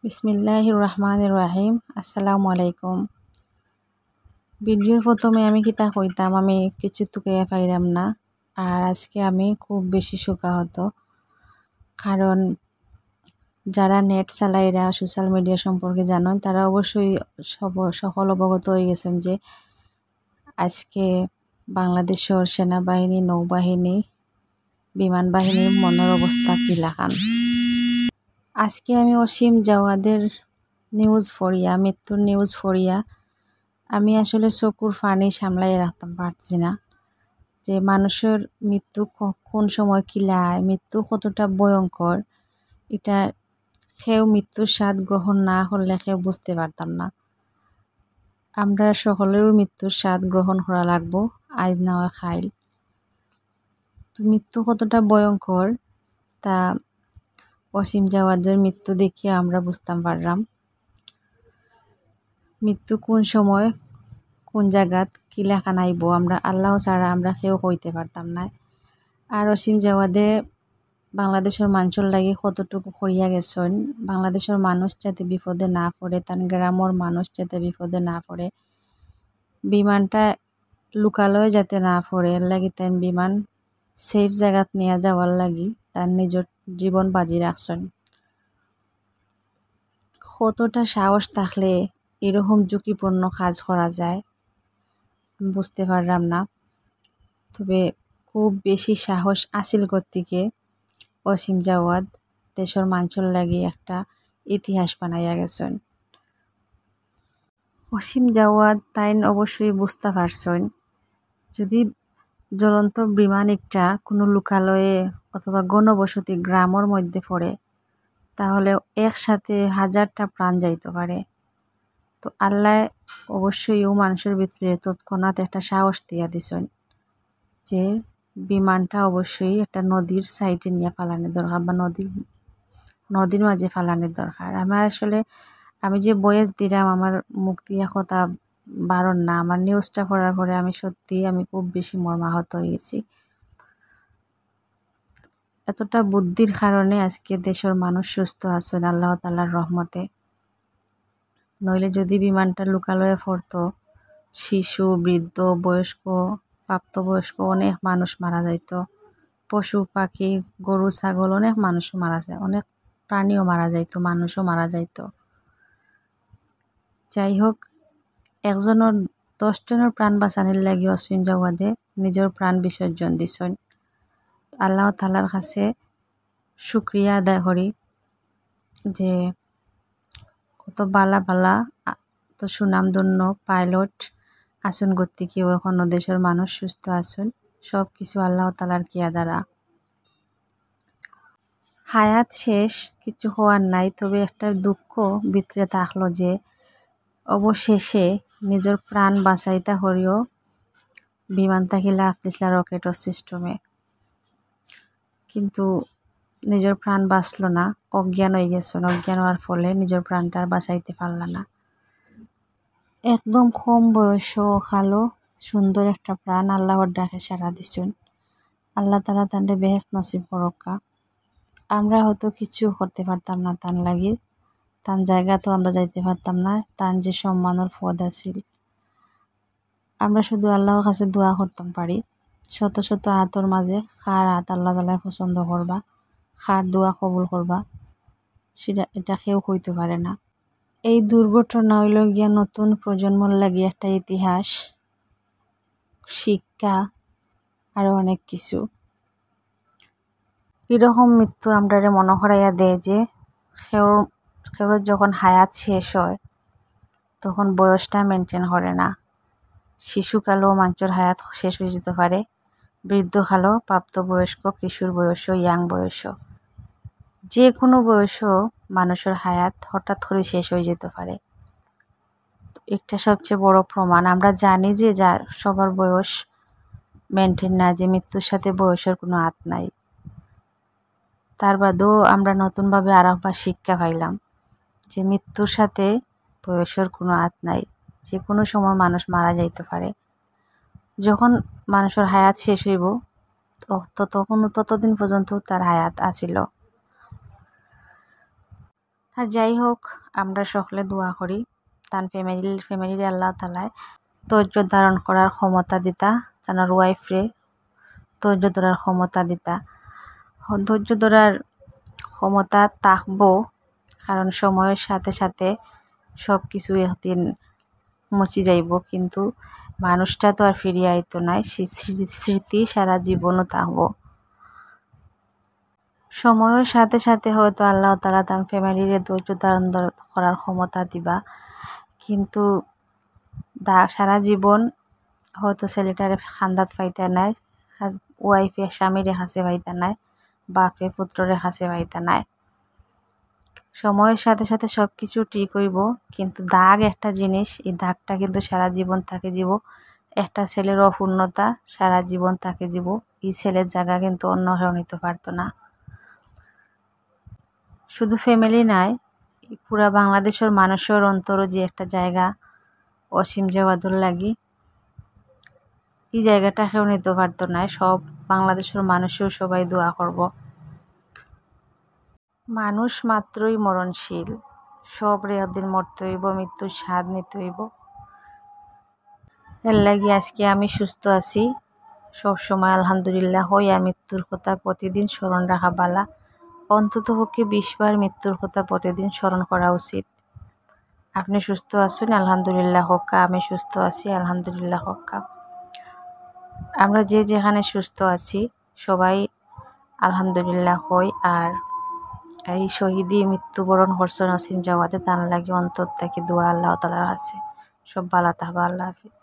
বিসমিল্লাহির রহমানির রহিম। আসসালামু আলাইকুম। ভিডিওর প্রথমে আমি কিতা কইতাম, আমি কিছু তুকে পাইলাম না। আর আজকে আমি খুব বেশি শোকাহত, কারণ যারা নেট চালাইরা সোশ্যাল মিডিয়া সম্পর্কে জানেন তারা অবশ্যই সকল অবগত হয়ে গেছেন যে আজকে বাংলাদেশের সেনাবাহিনী, নৌবাহিনী, বিমান বাহিনীর মনের অবস্থা কিলাখান। আজকে আমি অসীম জাওয়াদের নিউজ পড়িয়া, মৃত্যুর নিউজ পড়িয়া আমি আসলে চকুর পানি সামলাই রাখতাম পারছি না, যে মানুষের মৃত্যু কোন সময় কিলায়, মৃত্যু কতটা ভয়ঙ্কর, এটা কেউ মৃত্যুর স্বাদ গ্রহণ না করলে কেউ বুঝতে পারতাম না। আমরা সকলের মৃত্যুর স্বাদ গ্রহণ করা লাগবো, আজ না হয় খাইল। তো মৃত্যু কতটা ভয়ঙ্কর তা অসীম জাওয়াদের মৃত্যু দেখিয়ে আমরা বুঝতাম পারলাম। মৃত্যু কোন সময় কোন জায়গাত কিলাখান আইব আমরা আল্লাহ ছাড়া আমরা কেউ কইতে পারতাম না। আর অসীম জাওয়াদে বাংলাদেশের মানুষের লাগে কতটুকু করিয়া গেছেন, বাংলাদেশের মানুষ যাতে বিপদে না পড়ে, তার গ্রামের মানুষ যাতে বিপদে না পড়ে, বিমানটা লোকালয়ে যাতে না পড়ে, এর লাগি তাই বিমান সেফ জায়গাত নিয়ে যাওয়ার লাগি তার নিজের জীবন বাজি রাখছেন। কতটা সাহস থাকলে এরকম ঝুঁকিপূর্ণ কাজ করা যায় বুঝতে পারলাম না। তবে খুব বেশি সাহস আসিল কর্তিকে অসীম জাওয়াদ দেশের মানুষের লাগি একটা ইতিহাস বানাইয়া গেছেন। অসীম জাওয়াদ তাইন অবশ্যই বুঝতে পারছেন, যদি জ্বলন্ত বিমান একটা কোনো লোকালয়ে অথবা গণবসতি গ্রামের মধ্যে পড়ে তাহলে একসাথে হাজারটা প্রাণ যাইতে পারে। তো আল্লাহ অবশ্যই ও মানুষের ভিতরে তৎক্ষণাৎ একটা সাহস দিয়া দিছেন যে বিমানটা অবশ্যই একটা নদীর সাইডে নিয়ে ফালানোর দরকার, বা নদীর মাঝে ফালানোর দরকার। আমার আসলে আমি যে বয়েস দিলাম আমার মুখ দিয়া কথা বারণ না, আমার নিউজটা পড়ার পরে আমি খুব বেশি মর্মাহত হয়ে গেছি। এতটা বুদ্ধির কারণে আজকে দেশের মানুষ সুস্থ আছেন আল্লাহ তাআলার রহমতে। নইলে যদি বিমানটা লোকালয়ে পড়তো, শিশু, বৃদ্ধ, বয়স্ক, প্রাপ্তবয়স্ক অনেক মানুষ মারা যাইত, পশু পাখি, গরু ছাগল অনেক মানুষও মারা যায়, অনেক প্রাণীও মারা যাইত, মানুষও মারা যাইত। যাই হোক, 10 জনের প্রাণ বাঁচানোর লাগি অসীম জাওয়াদে নিজের প্রাণ বিসর্জন দিছেন। আল্লাহ তাআলার কাছে শুকরিয়া আদায় করি যে কত বালা তো সুনামধন্য পাইলট আসন গতিকেও এখনো দেশের মানুষ সুস্থ আছেন, সব কিছু আল্লাহ তাআলার কিয়া দ্বারা। হায়াত শেষ, কিছু হওয়ার নাই, তবে একটা দুঃখ ভিতরে থাকলো যে অবশেষে নিজের প্রাণ বাঁচাইতা হরিও বিমান থেকে লাফ দিছিল রকেটের সিস্টেমে, কিন্তু নিজের প্রাণ বাঁচল না, অজ্ঞান হয়ে গেছেন। অজ্ঞান হওয়ার ফলে নিজের প্রাণটা আর বাঁচাইতে পারল না। একদম কম বয়স কালো সুন্দর একটা প্রাণ আল্লাহর ডাকে সাড়া দিছেন। আল্লাহ তাআলা তান্ডে বেহেশত নসিব করক্কা। আমরা হয়তো কিছু করতে পারতাম না তান লাগি, তান জায়গা তো আমরা যাইতে পারতাম না, তান যে সম্মানের পদ আছিল। আমরা শুধু আল্লাহর কাছে দোয়া করতাম পারি, শত শত হাতর মাঝে কার হাত আল্লাহ তাআলা পছন্দ করবা, কার দোয়া কবুল করবা, এটা কেউ কইতে পারে না। এই দুর্ঘটনা হইল গিয়া নতুন প্রজন্মর লাগি একটা ইতিহাস, শিক্ষা, আরো অনেক কিছু। এরকম মৃত্যু আমরা মনে করাইয়া দেয় যে কেউ যখন হায়াত শেষ হয় তখন বয়সটা মেনটেন করে না। শিশুকালেও মানুষের হায়াত শেষ হয়ে যেতে পারে, বৃদ্ধকালেও, প্রাপ্তবয়স্ক, কিশোর বয়সও, ইয়াং বয়সও, যে কোনো বয়সও মানুষের হায়াত হঠাৎ করে শেষ হয়ে যেতে পারে। একটা সবচেয়ে বড় প্রমাণ, আমরা জানি যে যার সবার বয়স মেনটেন না, যে মৃত্যুর সাথে বয়সের কোনো হাত নাই। তার বাদেও আমরা নতুনভাবে আর একবার শিক্ষা পাইলাম যে মৃত্যুর সাথে বয়সের কোনো হাত নাই, যে কোনো সময় মানুষ মারা যাইতে পারে। যখন মানুষের হায়াত শেষ হইব ততদিন পর্যন্ত তার হায়াত আছিল। আর যাই হোক, আমরা সকলে দোয়া করি তার ফ্যামিলির আল্লাহ তালায় ধৈর্য ধারণ করার ক্ষমতা দিতা, তার ওয়াইফরে ধৈর্য ধরার ক্ষমতা দিতা। ধৈর্য ধরার ক্ষমতা থাকবো, কারণ সময়ের সাথে সাথে সব কিছু একদিন মুছি যাইব, কিন্তু মানুষটা তো আর ফিরিয়ে আইতো নাই, স্মৃতি সারা জীবনও থাকবো। সময়ের সাথে সাথে হয়তো আল্লাহ তাআলা তার ফ্যামিলির ধৈর্য ধারণ করার ক্ষমতা দিবা, কিন্তু সারা জীবন হয়তো ছেলেটারে খান্দাত পাইতা নাই, ওয়াইফে স্বামীরে কাছে পাইতা নাই, বাপে পুত্ররে কাছে পাইতা নাই। সময়ের সাথে সাথে সব কিছু ঠিক হইব, কিন্তু দাগ একটা জিনিস, এই দাগটা কিন্তু সারা জীবন থাকে যাব। একটা ছেলের অপূর্ণতা সারা জীবন থাকে যাব, এই ছেলের জায়গা কিন্তু অন্য কেউ নিতে পারতো না। শুধু ফ্যামিলি নাই, পুরা বাংলাদেশের মানুষের অন্তরও যে একটা জায়গা অসীম জওয়াদুর লাগি, এই জায়গাটা কেউ নিতে পারতো না। সব বাংলাদেশের মানুষও সবাই দোয়া করব। মানুষ মাত্রই মরণশীল, সব একদিন মরতে হইব, মৃত্যুর স্বাদ নিতে হইব। এর লাগি আজকে আমি সুস্থ আছি, সব সময় আলহামদুলিল্লাহ হই। আর মৃত্যুর কথা প্রতিদিন স্মরণ রাখা বালা, অন্তত পক্ষে 20 বার মৃত্যুর কথা প্রতিদিন স্মরণ করা উচিত। আপনি সুস্থ আছেন, আলহামদুলিল্লাহ হক্কা। আমি সুস্থ আছি, আলহামদুলিল্লাহ হক্কা। আমরা যে যেখানে সুস্থ আছি সবাই আলহামদুলিল্লাহ হই। আর এই শহীদি মৃত্যুবরণ করছেন অসীম জওয়াদে, তার লাগে অন্তর থেকে দোয়া আল্লাহ তাআলার কাছে। সব ভালো থাকবা। আল্লাহ হাফিজ।